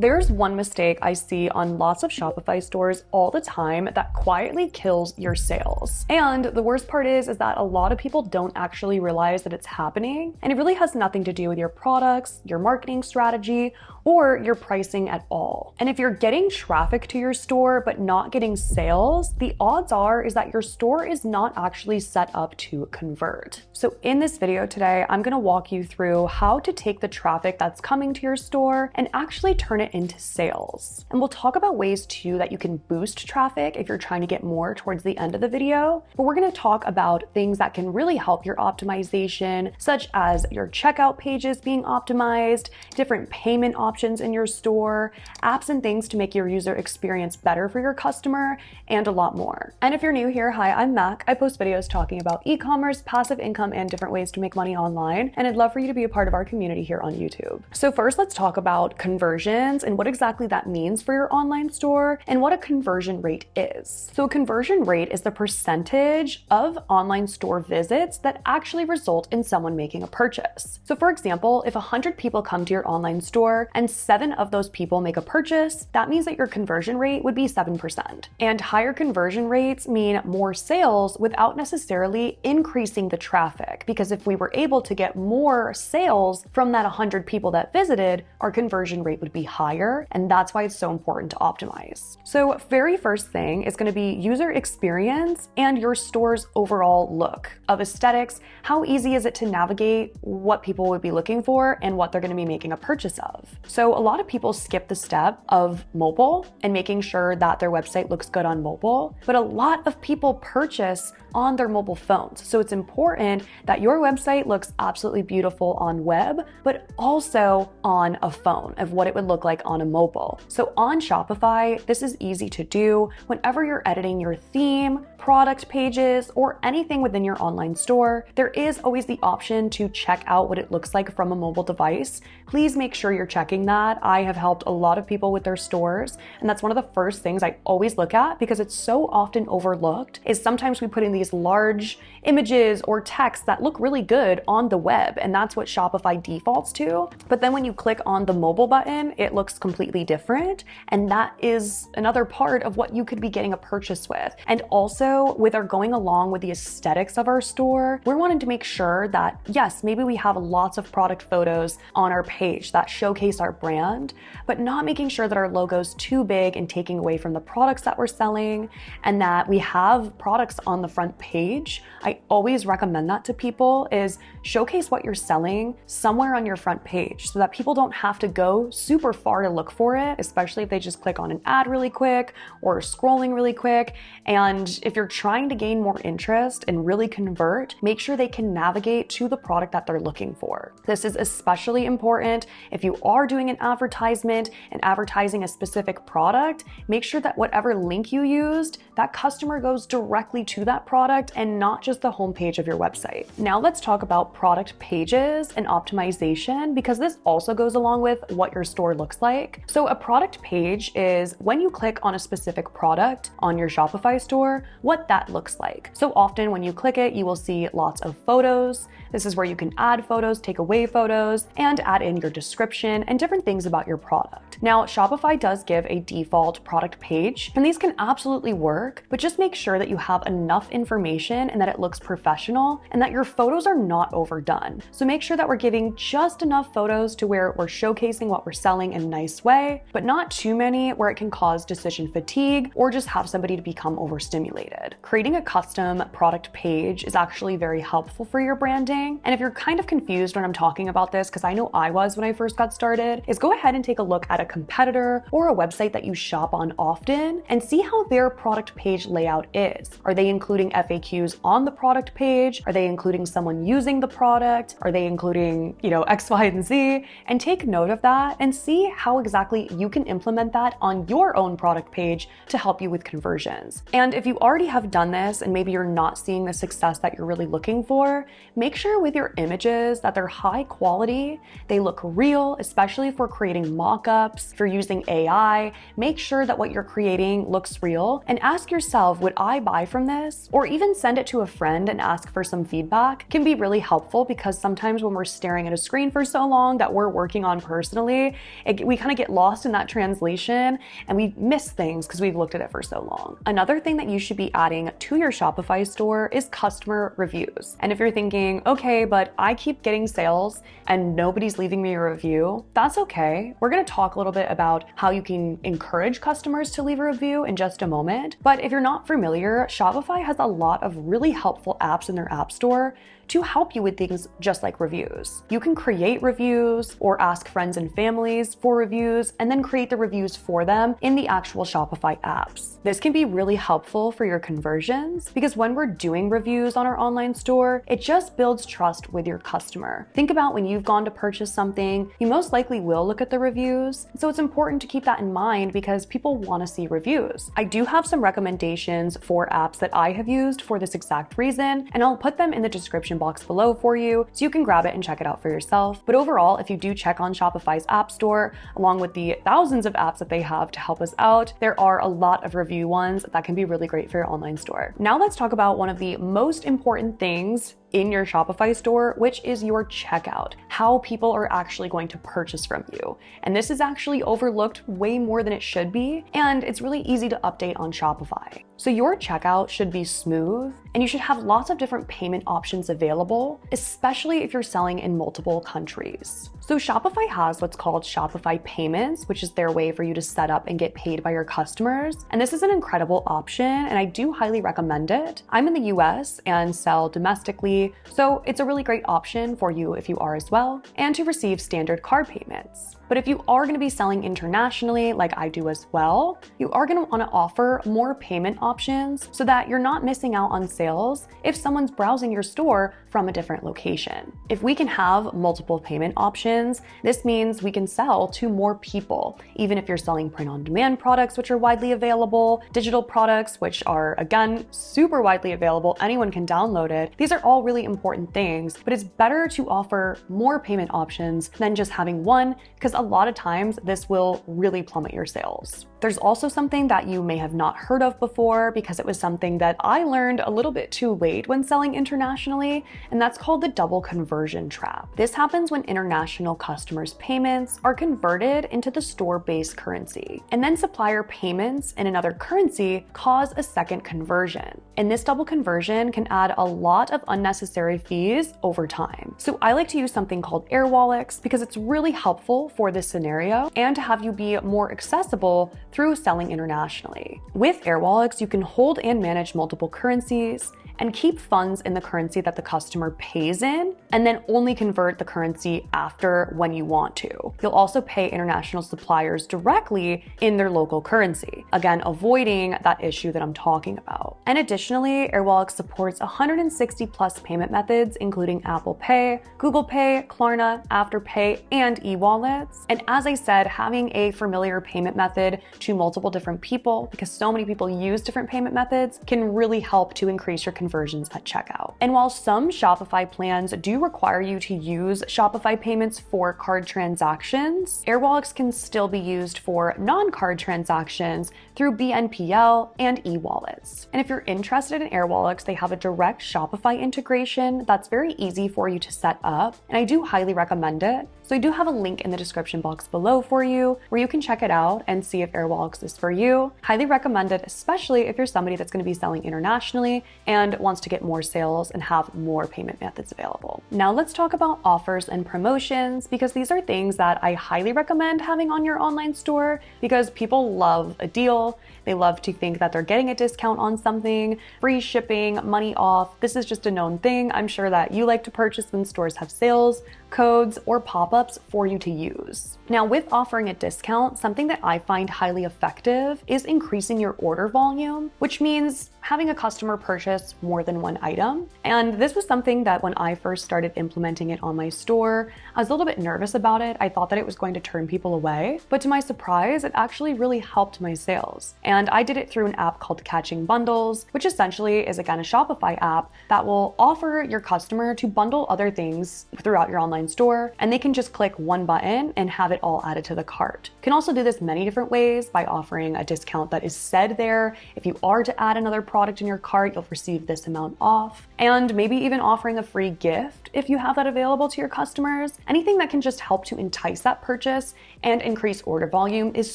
There's one mistake I see on lots of Shopify stores all the time that quietly kills your sales. And the worst part is that a lot of people don't actually realize that it's happening, and it really has nothing to do with your products, your marketing strategy, or your pricing at all. And if you're getting traffic to your store but not getting sales, the odds are that your store is not actually set up to convert. So in this video today, I'm gonna walk you through how to take the traffic that's coming to your store and actually turn it into sales. And we'll talk about ways too that you can boost traffic if you're trying to get more towards the end of the video. But we're gonna talk about things that can really help your optimization, such as your checkout pages being optimized, different payment options in your store, apps and things to make your user experience better for your customer, and a lot more. And if you're new here, hi, I'm Mac. I post videos talking about e-commerce, passive income, and different ways to make money online. And I'd love for you to be a part of our community here on YouTube. So first, let's talk about conversions and what exactly that means for your online store and what a conversion rate is. So a conversion rate is the percentage of online store visits that actually result in someone making a purchase. So for example, if 100 people come to your online store and 7 of those people make a purchase, that means that your conversion rate would be 7%. And higher conversion rates mean more sales without necessarily increasing the traffic, because if we were able to get more sales from that 100 people that visited, our conversion rate would be higher, and that's why it's so important to optimize. So very first thing is going to be user experience and your store's overall look of aesthetics. How easy is it to navigate what people would be looking for and what they're going to be making a purchase of? So a lot of people skip the step of mobile and making sure that their website looks good on mobile, but a lot of people purchase on their mobile phones. So it's important that your website looks absolutely beautiful on web, but also on a phone of what it would look like on a mobile. So on Shopify, this is easy to do whenever you're editing your theme, product pages, or anything within your online store. There is always the option to check out what it looks like from a mobile device. Please make sure you're checking that. I have helped a lot of people with their stores, and that's one of the first things I always look at because it's so often overlooked. Is sometimes we put in these large images or text that look really good on the web, and that's what Shopify defaults to. But then when you click on the mobile button, it looks completely different, and that is another part of what you could be getting a purchase with. And also with our going along with the aesthetics of our store, we're wanting to make sure that yes, maybe we have lots of product photos on our page that showcase our brand, but not making sure that our logo's too big and taking away from the products that we're selling, and that we have products on the front page. I always recommend that to people, is showcase what you're selling somewhere on your front page so that people don't have to go super far to look for it, especially if they just click on an ad really quick or scrolling really quick. And if you're trying to gain more interest and really convert, make sure they can navigate to the product that they're looking for. This is especially important if you are doing an advertisement and advertising a specific product. Make sure that whatever link you used, that customer goes directly to that product and not just the homepage of your website. Now let's talk about product pages and optimization, because this also goes along with what your store looks like. So a product page is when you click on a specific product on your Shopify store, what that looks like. So often when you click it, you will see lots of photos. This is where you can add photos, take away photos, and add in your description and different things about your product. Now, Shopify does give a default product page, and these can absolutely work, but just make sure that you have enough information and that it looks professional and that your photos are not overdone. So make sure that we're giving just enough photos to where we're showcasing what we're selling in a nice way, but not too many where it can cause decision fatigue or just have somebody to become overstimulated. Creating a custom product page is actually very helpful for your branding. And if you're kind of confused when I'm talking about this, because I know I was when I first got started, is go ahead and take a look at a competitor or a website that you shop on often and see how their product page layout is. Are they including FAQs on the product page? Are they including someone using the product? Are they including, X, Y, and Z? And take note of that and see how exactly you can implement that on your own product page to help you with conversions. And if you already have done this and maybe you're not seeing the success that you're really looking for, make sure with your images that they're high quality, they look real, especially if we're creating mock-ups, if you're using AI, make sure that what you're creating looks real, and ask yourself, would I buy from this? Or even send it to a friend and ask for some feedback can be really helpful, because sometimes when we're staring at a screen for so long that we're working on personally, we kind of get lost in that translation and we miss things because we've looked at it for so long. Another thing that you should be adding to your Shopify store is customer reviews. And if you're thinking, okay, but I keep getting sales and nobody's leaving me a review, that's okay. We're going to talk a little bit about how you can encourage customers to leave a review in just a moment. But if you're not familiar, Shopify has a lot of really helpful apps in their app store to help you with things just like reviews. You can create reviews or ask friends and families for reviews and then create the reviews for them in the actual Shopify apps. This can be really helpful for your conversions, because when we're doing reviews on our online store, it just builds trust with your customer. Think about when you've gone to purchase something, you most likely will look at the reviews. So it's important to keep that in mind because people want to see reviews. I do have some recommendations for apps that I have used for this exact reason, and I'll put them in the description box below for you so you can grab it and check it out for yourself. But overall, if you do check on Shopify's app store, along with the thousands of apps that they have to help us out, there are a lot of review ones that can be really great for your online store. Now let's talk about one of the most important things in your Shopify store, which is your checkout, how people are actually going to purchase from you. And this is actually overlooked way more than it should be, and it's really easy to update on Shopify. So your checkout should be smooth, and you should have lots of different payment options available, especially if you're selling in multiple countries. So Shopify has what's called Shopify Payments, which is their way for you to set up and get paid by your customers. And this is an incredible option, and I do highly recommend it. I'm in the US and sell domestically, so it's a really great option for you if you are as well, and to receive standard card payments. But if you are going to be selling internationally, like I do as well, you are going to want to offer more payment options so that you're not missing out on sales if someone's browsing your store from a different location. If we can have multiple payment options, this means we can sell to more people, even if you're selling print-on-demand products, which are widely available, digital products, which are, again, super widely available. Anyone can download it. These are all really important things, but it's better to offer more payment options than just having one, because a lot of times this will really plummet your sales. There's also something that you may have not heard of before, because it was something that I learned a little bit too late when selling internationally, and that's called the double conversion trap. This happens when international customers' payments are converted into the store-based currency, and then supplier payments in another currency cause a second conversion. And this double conversion can add a lot of unnecessary fees over time. So I like to use something called AirWallex because it's really helpful for this scenario and to have you be more accessible through selling internationally. With AirWallex, you can hold and manage multiple currencies and keep funds in the currency that the customer pays in, and then only convert the currency after when you want to. You'll also pay international suppliers directly in their local currency, again, avoiding that issue that I'm talking about. And additionally, AirWallex supports 160 plus payment methods, including Apple Pay, Google Pay, Klarna, Afterpay, and e-wallets. And as I said, having a familiar payment method to multiple different people, because so many people use different payment methods, can really help to increase your conversions at checkout. And while some Shopify plans do require you to use Shopify payments for card transactions, AirWallex can still be used for non-card transactions through BNPL and e-wallets. And if you're interested in AirWallex, they have a direct Shopify integration that's very easy for you to set up, and I do highly recommend it. So I do have a link in the description box below for you where you can check it out and see if AirWallex is for you. Highly recommend it, especially if you're somebody that's going to be selling internationally and wants to get more sales and have more payment methods available. Now let's talk about offers and promotions, because these are things that I highly recommend having on your online store, because people love a deal. They love to think that they're getting a discount on something, free shipping, money off. This is just a known thing. I'm sure that you like to purchase when stores have sales, codes, or pop-ups for you to use. Now, with offering a discount, something that I find highly effective is increasing your order volume, which means having a customer purchase more than one item. And this was something that when I first started implementing it on my store, I was a little bit nervous about it. I thought that it was going to turn people away, but to my surprise, it actually really helped my sales. And I did it through an app called Catching Bundles, which essentially is again a Shopify app that will offer your customer to bundle other things throughout your online store, and they can just click one button and have it all added to the cart. You can also do this many different ways by offering a discount that is said there. If you are to add another product in your cart, you'll receive this amount off, and maybe even offering a free gift if you have that available to your customers. Anything that can just help to entice that purchase and increase order volume is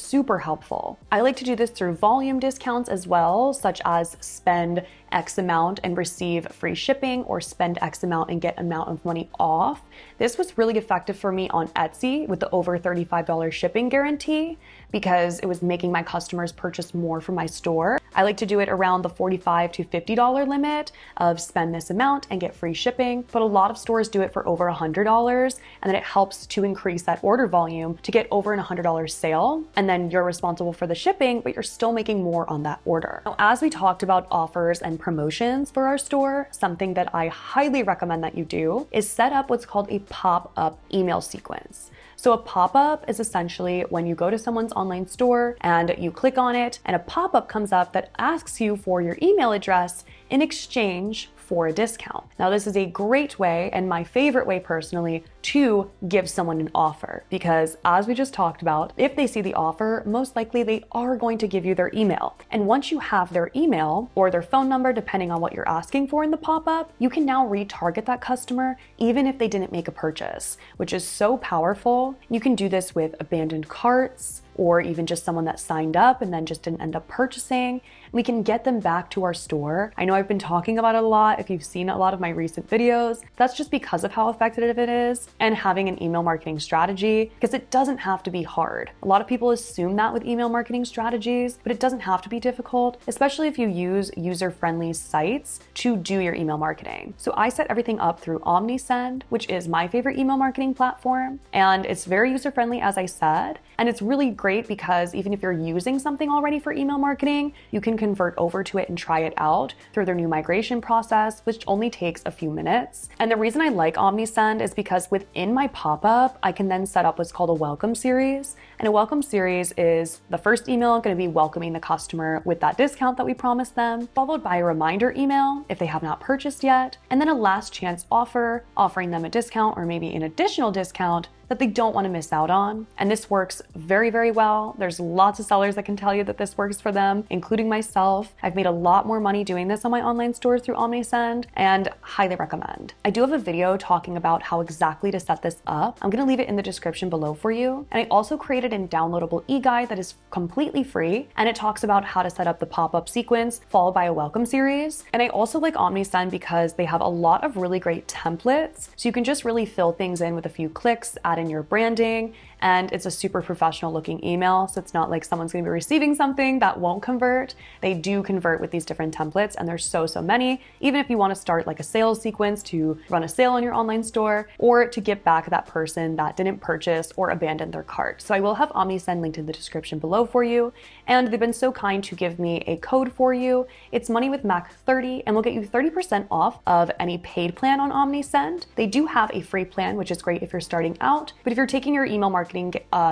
super helpful. I like to do this through volume discounts as well, such as spend X amount and receive free shipping, or spend X amount and get amount of money off. This was really effective for me on Etsy with the over $35 shipping guarantee because it was making my customers purchase more from my store. I like to do it around the $45 to $50 limit of spend this amount and get free shipping, but a lot of stores do it for over $100, and then it helps to increase that order volume to get over an $100 sale, and then you're responsible for the shipping, but you're still making more on that order. Now, as we talked about offers and promotions for our store, something that I highly recommend that you do is set up what's called a pop-up email sequence. So a pop-up is essentially when you go to someone's online store and you click on it and a pop-up comes up that asks you for your email address in exchange for a discount. Now, this is a great way, and my favorite way personally, to give someone an offer, because as we just talked about, if they see the offer, most likely they are going to give you their email. And once you have their email or their phone number, depending on what you're asking for in the pop-up, you can now retarget that customer even if they didn't make a purchase, which is so powerful. You can do this with abandoned carts, or even just someone that signed up and then just didn't end up purchasing. We can get them back to our store. I know I've been talking about it a lot if you've seen a lot of my recent videos. That's just because of how effective it is, and having an email marketing strategy, because it doesn't have to be hard. A lot of people assume that with email marketing strategies, but it doesn't have to be difficult, especially if you use user-friendly sites to do your email marketing. So I set everything up through OmniSend, which is my favorite email marketing platform, and it's very user-friendly, as I said, and it's really great because even if you're using something already for email marketing, you can convert over to it and try it out through their new migration process, which only takes a few minutes. And the reason I like OmniSend is because within my pop-up, I can then set up what's called a welcome series. And a welcome series is the first email going to be welcoming the customer with that discount that we promised them, followed by a reminder email if they have not purchased yet, and then a last chance offer, offering them a discount or maybe an additional discount that they don't want to miss out on. And this works very, very well. There's lots of sellers that can tell you that this works for them, including myself. I've made a lot more money doing this on my online stores through OmniSend, and highly recommend. I do have a video talking about how exactly to set this up. I'm going to leave it in the description below for you. And I also created a downloadable e-guide that is completely free, and it talks about how to set up the pop-up sequence followed by a welcome series. And I also like OmniSend because they have a lot of really great templates, so you can just really fill things in with a few clicks, add in your branding, and it's a super professional looking email. So it's not like someone's going to be receiving something that won't convert. They do convert with these different templates, and there's so many. Even if you want to start like a sales sequence to run a sale on your online store, or to get back that person that didn't purchase or abandon their cart. So I will have OmniSend linked in the description below for you. And they've been so kind to give me a code for you. It's money with Mac30, and will get you 30% off of any paid plan on OmniSend. They do have a free plan, which is great if you're starting out. But if you're taking your email marketing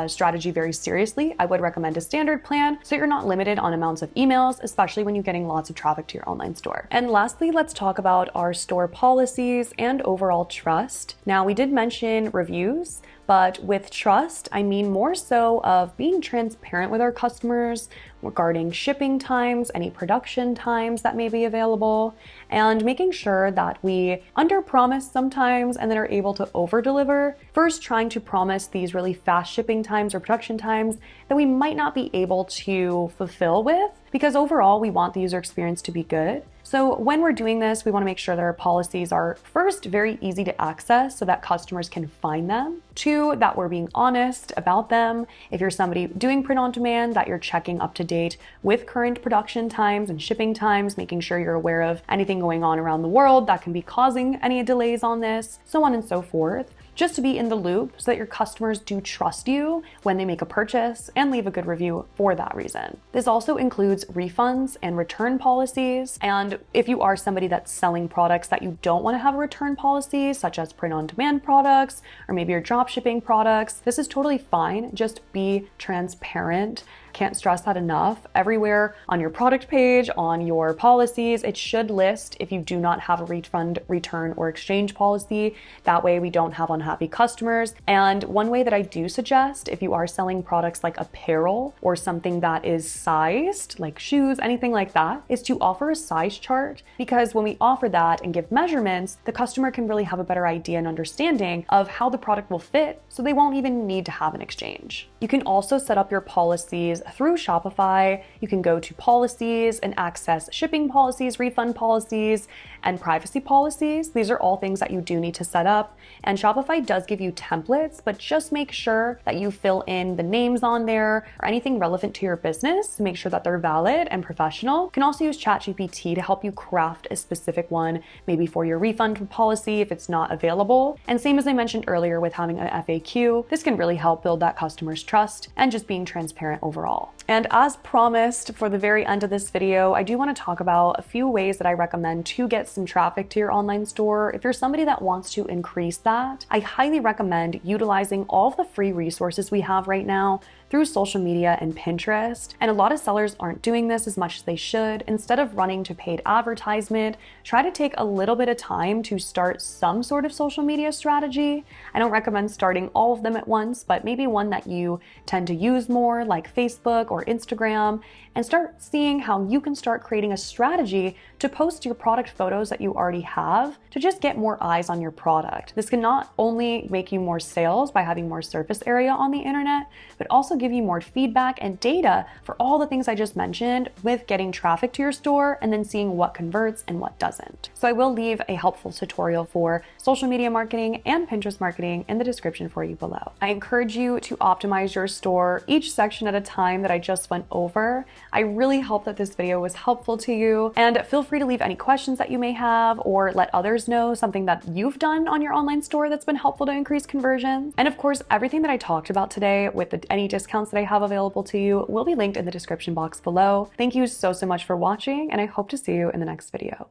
strategy very seriously, I would recommend a standard plan so you're not limited on amounts of emails, especially when you're getting lots of traffic to your online store. And lastly, let's talk about our store policies and overall trust. Now, we did mention reviews, but with trust, I mean more so of being transparent with our customers regarding shipping times, any production times that may be available, and making sure that we under-promise sometimes and then are able to over-deliver. First, trying to promise these really fast shipping times or production times that we might not be able to fulfill with, because overall we want the user experience to be good. So when we're doing this, we want to make sure that our policies are first very easy to access so that customers can find them. Two, that we're being honest about them. If you're somebody doing print on demand, that you're checking up to date with current production times and shipping times, making sure you're aware of anything going on around the world that can be causing any delays on this, so on and so forth. just to be in the loop so that your customers do trust you when they make a purchase and leave a good review for that reason. This also includes refunds and return policies. And if you are somebody that's selling products that you don't want to have a return policy, such as print-on-demand products, or maybe your drop shipping products, this is totally fine. Just be transparent. Can't stress that enough. Everywhere on your product page, on your policies, it should list if you do not have a refund, return, or exchange policy. That way we don't have unhappy customers. And one way that I do suggest, if you are selling products like apparel or something that is sized, like shoes, anything like that, is to offer a size chart, because when we offer that and give measurements, the customer can really have a better idea and understanding of how the product will fit, so they won't even need to have an exchange. You can also set up your policies through Shopify. You can go to policies and access shipping policies, refund policies, and privacy policies. These are all things that you do need to set up. And Shopify does give you templates, but just make sure that you fill in the names on there or anything relevant to your business to make sure that they're valid and professional. You can also use ChatGPT to help you craft a specific one, maybe for your refund policy if it's not available. And same as I mentioned earlier with having an FAQ, this can really help build that customer's trust and just being transparent overall. And as promised, for the very end of this video, I do want to talk about a few ways that I recommend to get some traffic to your online store. If you're somebody that wants to increase that, I highly recommend utilizing all of the free resources we have right now through social media and Pinterest. And a lot of sellers aren't doing this as much as they should. Instead of running to paid advertisement, try to take a little bit of time to start some sort of social media strategy. I don't recommend starting all of them at once, but maybe one that you tend to use more, like Facebook or Instagram, and start seeing how you can start creating a strategy to post your product photos that you already have to just get more eyes on your product. This can not only make you more sales by having more surface area on the internet, but also give you more feedback and data for all the things I just mentioned with getting traffic to your store and then seeing what converts and what doesn't. So I will leave a helpful tutorial for social media marketing and Pinterest marketing in the description for you below. I encourage you to optimize your store each section at a time that I just went over. I really hope that this video was helpful to you, and feel free to leave any questions that you may have or let others know something that you've done on your online store that's been helpful to increase conversion. And of course, everything that I talked about today with any discounts that I have available to you will be linked in the description box below. Thank you so much for watching, and I hope to see you in the next video.